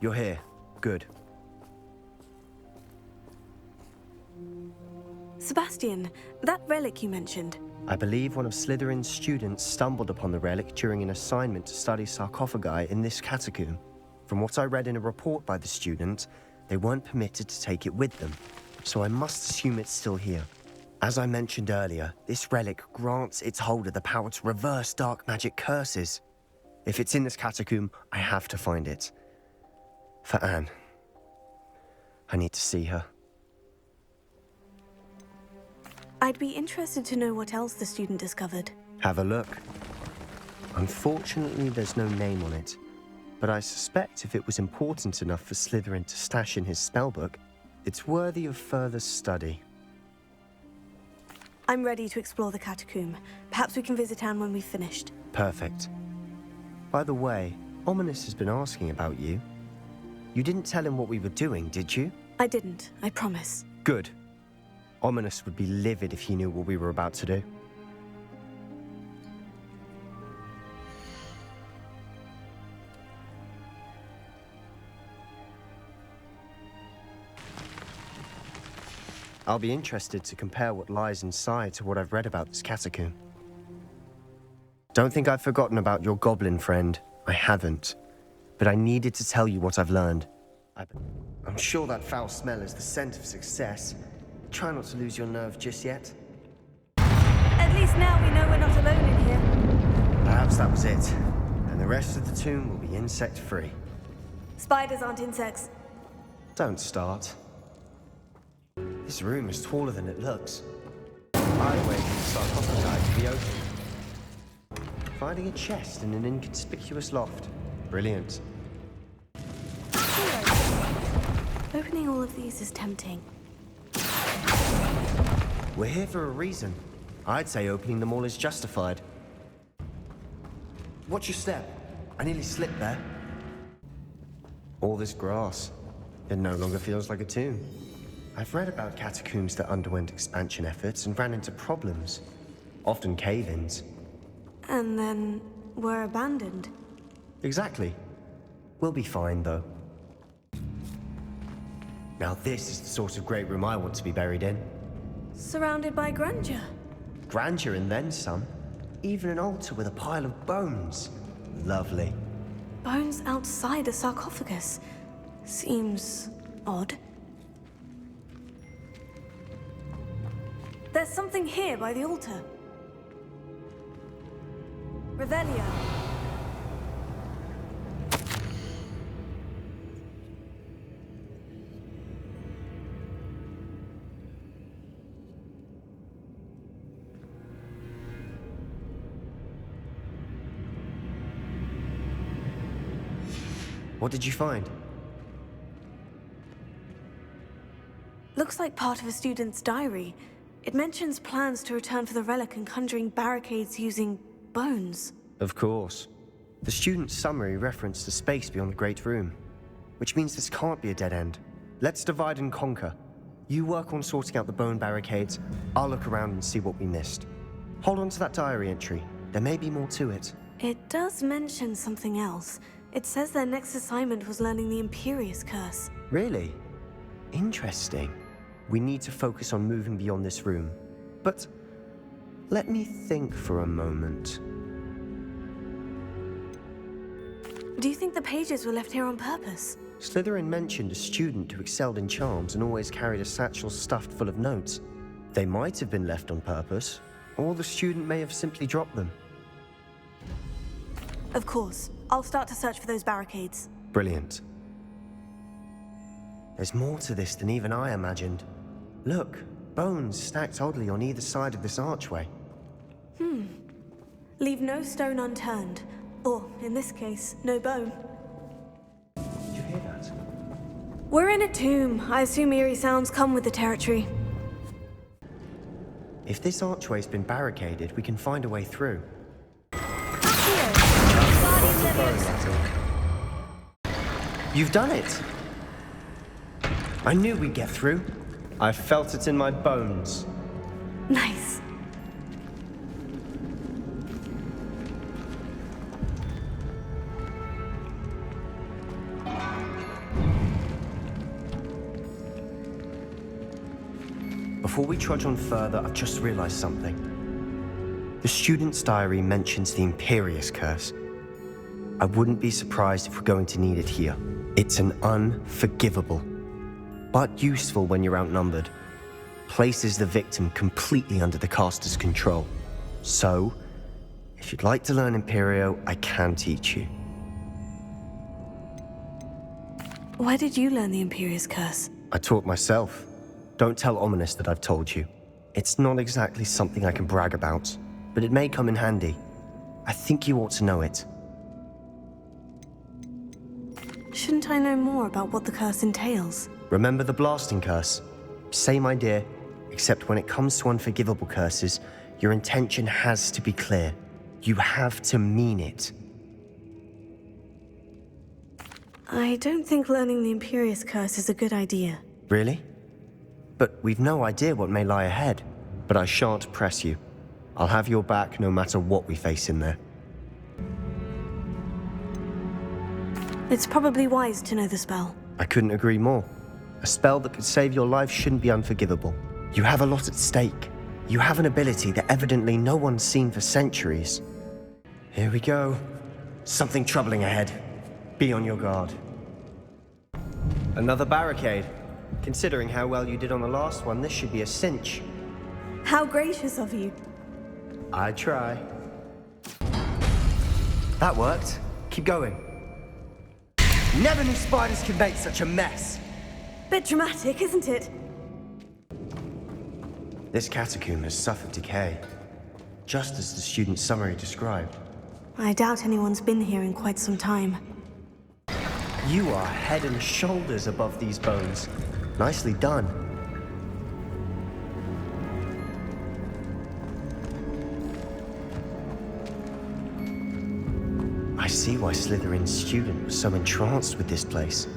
You're here. Good. Sebastian, that relic you mentioned. I believe one of Slytherin's students stumbled upon the relic during an assignment to study sarcophagi in this catacomb. From what I read in a report by the student, they weren't permitted to take it with them, so I must assume it's still here. As I mentioned earlier, this relic grants its holder the power to reverse dark magic curses. If it's in this catacomb, I have to find it. For Anne. I need to see her. I'd be interested to know what else the student discovered. Have a look. Unfortunately, there's no name on it, but I suspect if it was important enough for Slytherin to stash in his spellbook, it's worthy of further study. I'm ready to explore the catacomb. Perhaps we can visit Anne when we've finished. Perfect. By the way, Ominous has been asking about you. You didn't tell him what we were doing, did you? I didn't, I promise. Good. Ominous would be livid if he knew what we were about to do. I'll be interested to compare what lies inside to what I've read about this catacomb. Don't think I've forgotten about your goblin friend. I haven't. But I needed to tell you what I've learned. I'm sure that foul smell is the scent of success. Try not to lose your nerve just yet. At least now we know we're not alone in here. Perhaps that was it. And the rest of the tomb will be insect-free. Spiders aren't insects. Don't start. This room is taller than it looks. I waited for the sarcophagi to be open. Finding a chest in an inconspicuous loft. Brilliant. Opening all of these is tempting. We're here for a reason. I'd say opening them all is justified. Watch your step. I nearly slipped there. All this grass. It no longer feels like a tomb. I've read about catacombs that underwent expansion efforts and ran into problems. Often cave-ins. And then were abandoned. Exactly. We'll be fine, though. Now this is the sort of great room I want to be buried in. Surrounded by grandeur. Grandeur and then some. Even an altar with a pile of bones. Lovely. Bones outside a sarcophagus. Seems odd. There's something here by the altar. Revelio. What did you find? Looks like part of a student's diary. It mentions plans to return for the relic and conjuring barricades using bones. Of course. The student's summary referenced the space beyond the Great Room, which means this can't be a dead end. Let's divide and conquer. You work on sorting out the bone barricades, I'll look around and see what we missed. Hold on to that diary entry. There may be more to it. It does mention something else. It says their next assignment was learning the Imperious Curse. Really? Interesting. We need to focus on moving beyond this room. But let me think for a moment. Do you think the pages were left here on purpose? Slytherin mentioned a student who excelled in charms and always carried a satchel stuffed full of notes. They might have been left on purpose, or the student may have simply dropped them. Of course. I'll start to search for those barricades. Brilliant. There's more to this than even I imagined. Look, bones stacked oddly on either side of this archway. Leave no stone unturned. Or, in this case, no bone. Did you hear that? We're in a tomb. I assume eerie sounds come with the territory. If this archway's been barricaded, we can find a way through. You've done it! I knew we'd get through. I felt it in my bones. Nice. Before we trudge on further, I've just realized something. The student's diary mentions the Imperious Curse. I wouldn't be surprised if we're going to need it here. It's an unforgivable, but useful when you're outnumbered. Places the victim completely under the caster's control. So, if you'd like to learn Imperio, I can teach you. Where did you learn the Imperious Curse? I taught myself. Don't tell Ominous that I've told you. It's not exactly something I can brag about, but it may come in handy. I think you ought to know it. Shouldn't I know more about what the curse entails? Remember the blasting curse? Same idea, except when it comes to unforgivable curses, your intention has to be clear. You have to mean it. I don't think learning the Imperious Curse is a good idea. Really? But we've no idea what may lie ahead. But I shan't press you. I'll have your back no matter what we face in there. It's probably wise to know the spell. I couldn't agree more. A spell that could save your life shouldn't be unforgivable. You have a lot at stake. You have an ability that evidently no one's seen for centuries. Here we go. Something troubling ahead. Be on your guard. Another barricade. Considering how well you did on the last one, this should be a cinch. How gracious of you. I try. That worked. Keep going. Never knew spiders could make such a mess. Bit dramatic, isn't it? This catacomb has suffered decay, just as the student's summary described. I doubt anyone's been here in quite some time. You are head and shoulders above these bones. Nicely done. I see why Slytherin's student was so entranced with this place.